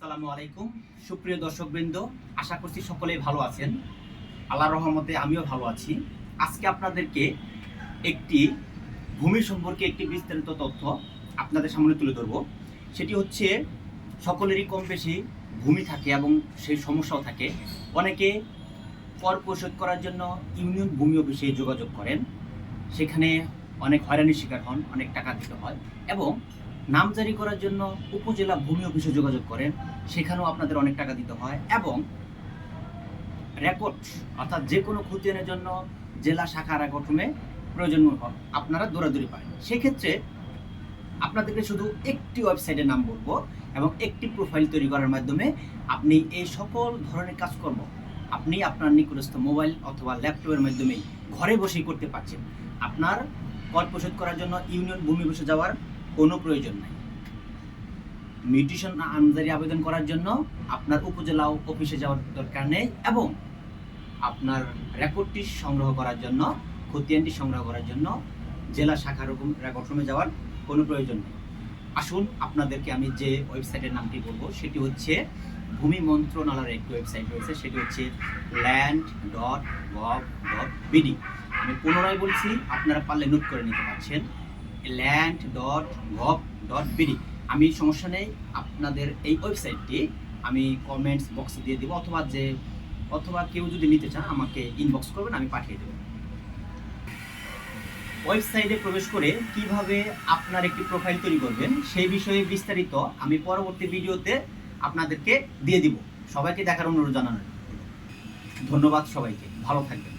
আসসালামু আলাইকুম সুপ্রিয় দর্শকবৃন্দ, আশা করছি সকলেই ভালো আছেন। আল্লাহর রহমতে আমিও ভালো আছি। আজকে আপনাদেরকে একটি ভূমি সম্পর্কে একটি বিস্তারিত তথ্য আপনাদের সামনে তুলে ধরব। সেটি হচ্ছে, সকলেরই কম বেশি ভূমি থাকে এবং সেই সমস্যাও থাকে। অনেকে কর পরিশোধ করার জন্য ইউনিয়ন ভূমি অফিসে যোগাযোগ করেন, সেখানে অনেক হয়রানির শিকার হন, অনেক টাকা দিতে হয়। এবং নামজারি করার জন্য উপজেলা ভূমি অফিসে যোগাযোগ করেন, সেখানেও আপনাদের অনেক টাকা দিতে হয়। এবং রেকর্ড অর্থাৎ যে কোনো খতিয়ানের জন্য জেলা শাখা রেকর্ড রুমে প্রয়োজন আপনারা দৌড়াদৌড়ি পান। সেক্ষেত্রে আপনাদেরকে শুধু একটি ওয়েবসাইটের নাম বলবো এবং একটি প্রোফাইল তৈরি করার মাধ্যমে আপনি এই সকল ধরনের কাজকর্ম আপনি আপনার নিকটস্থ মোবাইল অথবা ল্যাপটপের মাধ্যমে ঘরে বসেই করতে পারছেন। আপনার কর পরিশোধ করার জন্য ইউনিয়ন ভূমি অফিসে যাওয়ার কোনো প্রয়োজন নাই। মিউটেশন নামজারি আবেদন করার জন্য আপনার উপজেলা অফিসে যাওয়ার দরকার নেই এবং আপনার রেকর্ডটি সংগ্রহ করার জন্য, খতিয়ানটি সংগ্রহ করার জন্য জেলা শাখা রেকর্ড রুমে যাওয়ার কোনো প্রয়োজন নেই। আসুন আপনাদেরকে আমি যে ওয়েবসাইটের নামটি বলবো সেটি হচ্ছে ভূমি মন্ত্রণালয়ের একটি ওয়েবসাইট রয়েছে, সেটি হচ্ছে land.gov.bd। আমি পুনরায় বলছি, আপনারা পারলে নোট করে নিতে পারছেন, land.gov.bd। আমি সমস্যা নেই, আপনাদের এই ওয়েবসাইটটি আমি কমেন্টস বক্সে দিয়ে দেবো, অথবা কেউ যদি নিতে চান আমাকে ইনবক্স করবেন, আমি পাঠিয়ে দেবো। ওয়েবসাইটে প্রবেশ করে কিভাবে আপনার একটি প্রোফাইল তৈরি করবেন সেই বিষয়ে বিস্তারিত আমি পরবর্তী ভিডিওতে আপনাদেরকে দিয়ে দিব। সবাইকে দেখার অনুরোধ জানানো। ধন্যবাদ সবাইকে, ভালো থাকবেন।